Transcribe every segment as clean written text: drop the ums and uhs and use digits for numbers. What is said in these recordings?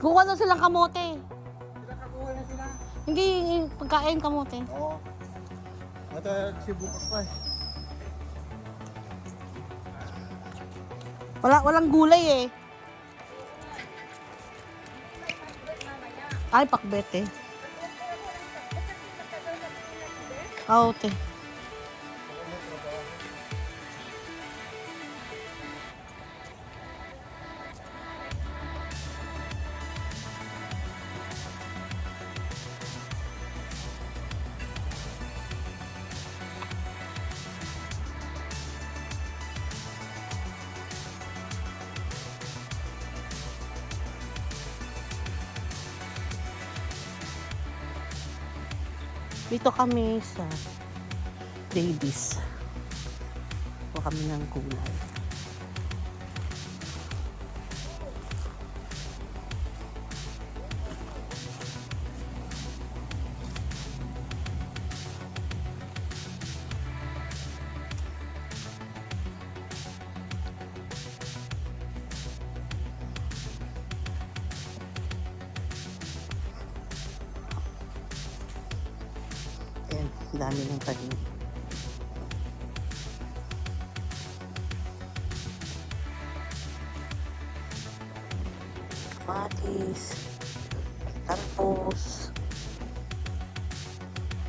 Kuha na silang kamote. Pinakakuha na sila. Hindi, pagkain kamote. Oo. At sibukas pa eh. Walang gulay eh. Ay, pakbet eh. Oo, te. Dito kami sa Davis. Kuha kami ng gulay. Ayan, dami ng tanim. Kamatis, talpos.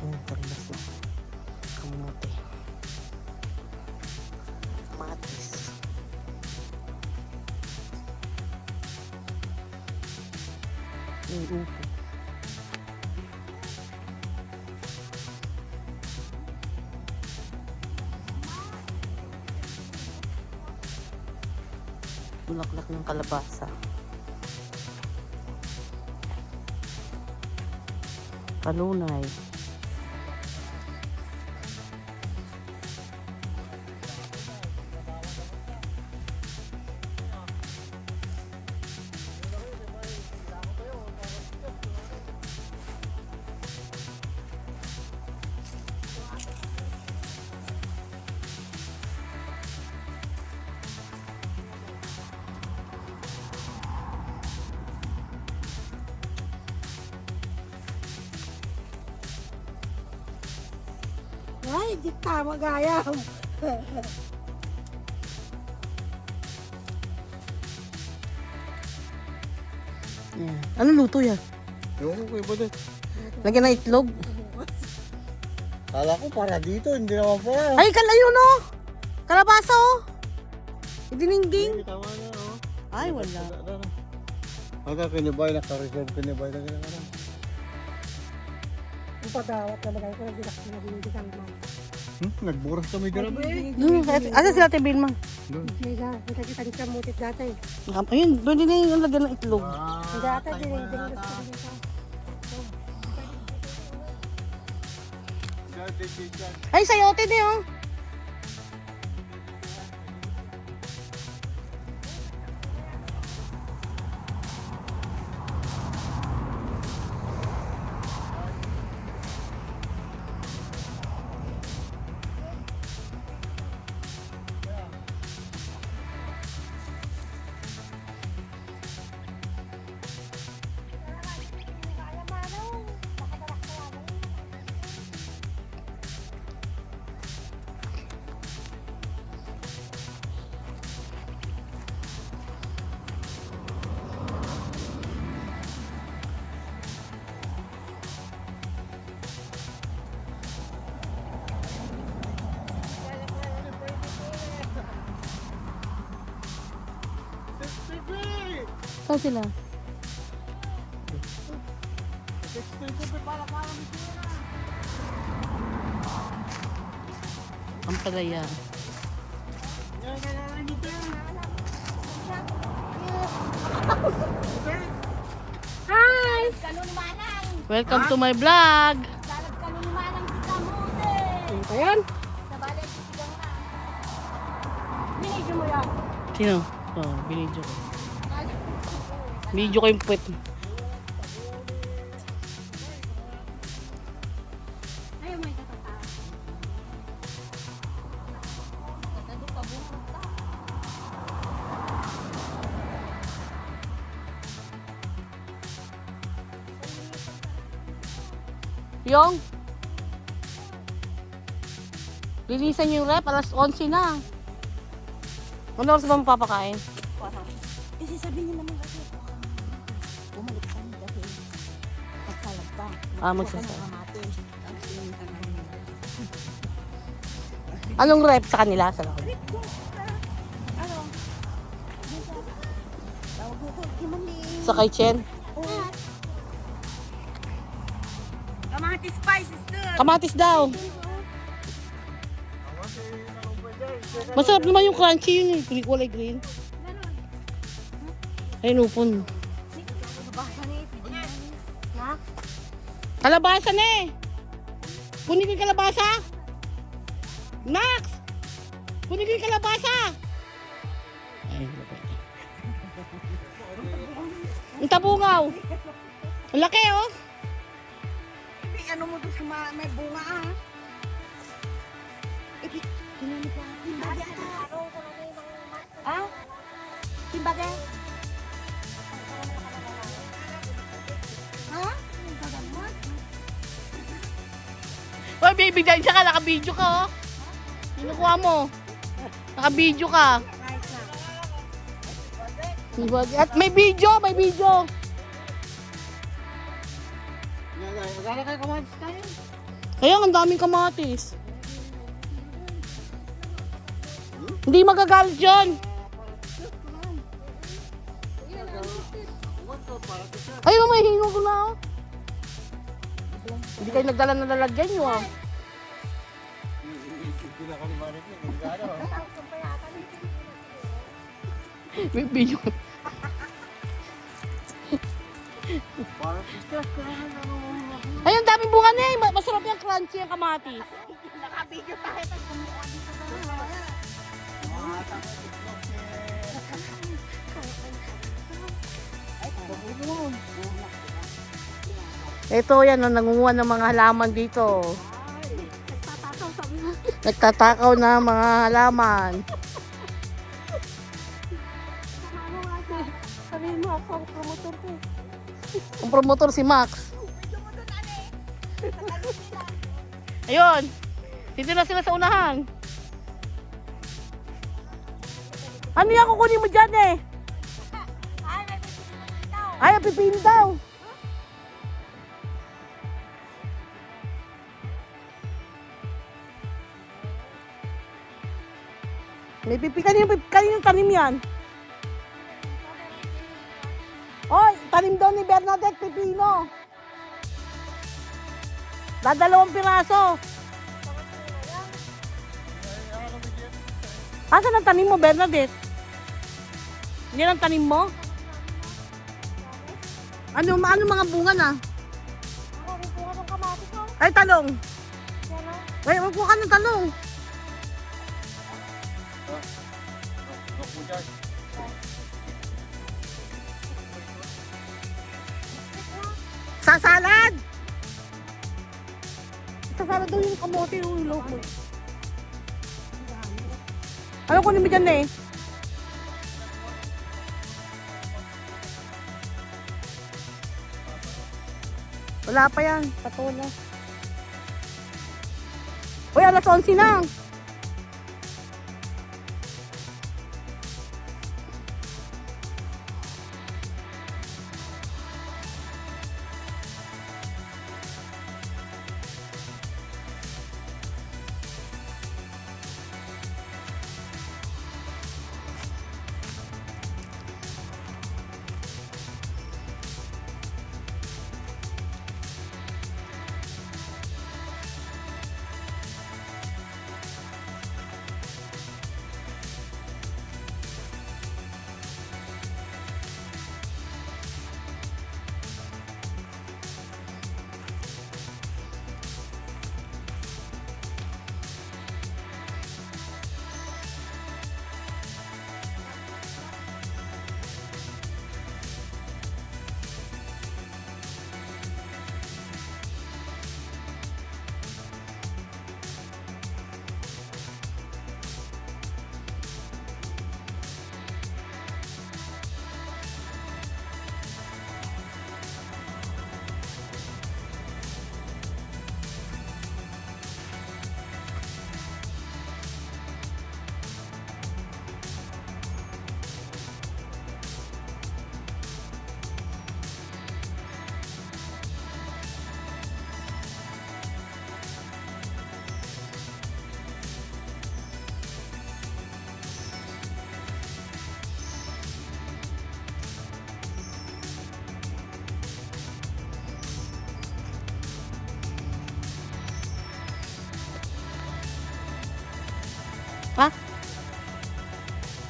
Ayan, talbas na. Kamote. Kamatis. May upo. Bulaklak ng kalabasa. Kanunay. Ay, di ka magayam. Ayan. Ano luto yan? Yung ko iba doon. Lagyan ng itlog. Kala ko para dito, hindi naman para. Ay, kalayo no! Kalabasa oh! Idiningding. Tama na oh. Ay, wala. Hanggang kinibay, naka-reserve kinibay na gano'n. Ang pagawat na magay ko na binibigyan mo. Nagburas kami grabe. Asa sila Ate Vilma? Doon. Sila, kita sa mutit dati. Ayun, pwede na yung lagyan ng itlog. Ang dati, dinigding gusto ko dito. Ay, sayote din oh! Saan sila? Ang palaya. Hi! Welcome to my vlog! Ano pa yan? Binidyo mo yan. Sino? Oh, binidyo ko. Binidyo ko yung puwet. Ayaw mo yung katata. Nagkado ka bukas ka. Yung? Linisan niyo yung rep, alas 11 na. Ano oras ba mapapakain? Kasi sabi niya naman kasi, bumalik kami kasi nagsalab pa. Magsasalab. Kamatis. Tapos yung tanong niya. Anong rep sa kanila? Sa loob? Ano? Tawag ko, imali. Sa kay Chen? Kamatis spice is good. Kamatis daw. Masarap naman yung crunchy yun eh. Kulay green. Ay, lupon. Kalabasa na eh. Kunin ko yung kalabasa. Max! Kunin ko yung kalabasa. Ay, ang tabungaw. Ang laki oh. Ano mo doon sa may bunga ah? Ah? Timbage? Ha? Oy, baby, dahil siya ka. Naka-video ka oh. Kinukuha mo. Naka-video ka. At may video, may video. Magkala kayo kamatis tayo. Kaya ang daming kamatis. Hindi magagalit yun. Ayun, may hingo ko na oh. Hindi kayo nagdala na lalagyan nyo ah. Hindi na kami marit niya. Hindi ka ano. May video. Parang stress ka naman. Ay, ang daming bunga na eh. Masarap yung crunchy yung kamatis. Nakabigyo tayo pag kumuha dito sa Ito yan, oh, nangunguha ng mga halaman dito. Nagtatakaw na mga halaman. Sabihin mo ako ang promotor ko. Ang promotor si Max. Ayun. Dito na sila sa unahan. Ano yan kukunin mo dyan eh? Ay, pipili daw. May pipi. Kaninong tanim yan? Oy, tanim daw ni Bernadette pipino. Dadalawang piraso. Asan ang tanim mo, Bernadette? Yan ang tanim mo? Ano mga bunga na? Ay, talong. Ay, magkuha ka ng talong. Sa salad! Sa salad daw yung kamote yung ilog mo. Ano kunin mo dyan eh? Wala pa yan. Patola. Uy, alas 11 na.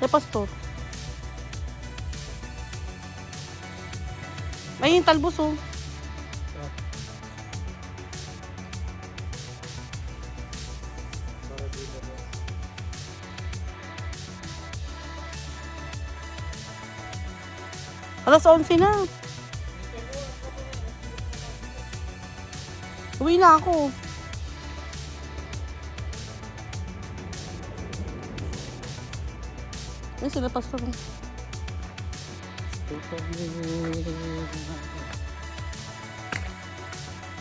Ay, pastor. Ay, yung talbos, oh. Para dito na. Alas 11 na. Uwi na ako. Ay, sila pastor.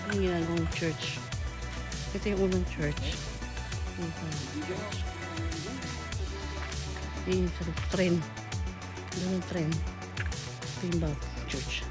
Ang ginagawang church. Ito yung unang church. Yung sa train. Doon yung train. Ito yung bago church.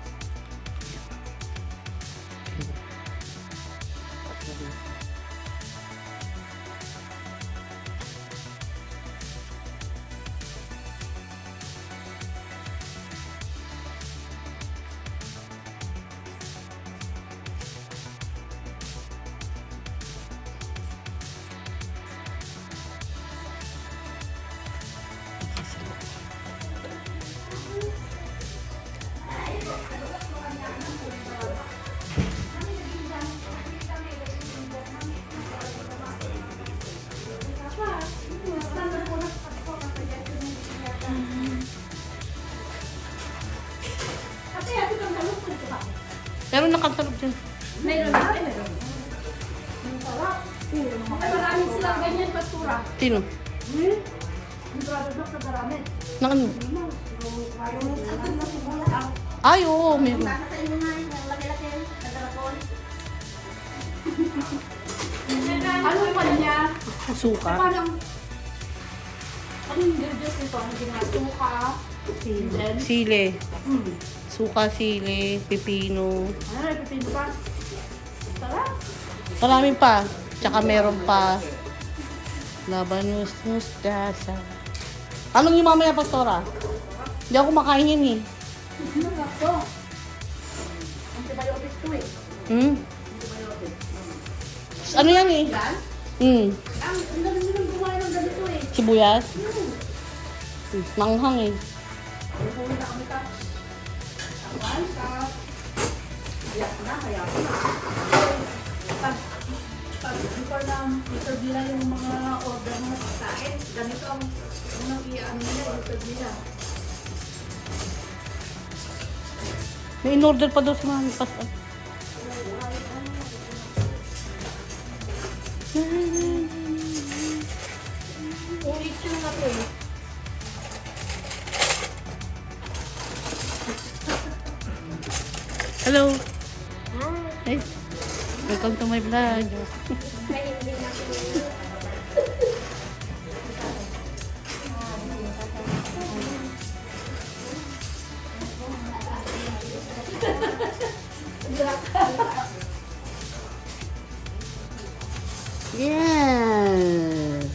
Pero nakatalog dyan. Meron na, meron. Marami silang ganyan, pastura. Tino? Yung product sa marami. Na ano? Ay, oo, meron. Nasa sa inyo nga, yung laki-laki, nadarapon. Ano pa niya? Suka. Parang, ano yung ingredients nito? Ano ginagawa? Suka, Sile. Suka, sile, pipino. ano na, pipino pa? Sarap. Marami pa. Tsaka meron pa. Labanos, mustasa. Anong yung mamaya, pastora? Hindi ako makain yan eh. Ano nga to? Antibiotics to eh. Hmm? Ano yan eh? Yan? Hmm. Ang dami nilang gumawa ng ganito eh. Sibuyas? Manghang eh. Pupunta na kami ka. Awan ka. Kaya ko na, kaya ko na. Pag before na i-serve nila yung mga order mo sa akin, ganito ang unang i-ano nila, i-serve nila. May in-order pa daw si Mami Pastor. Ulit yung na to eh. Hello. Hey. Welcome to my vlog. Yes.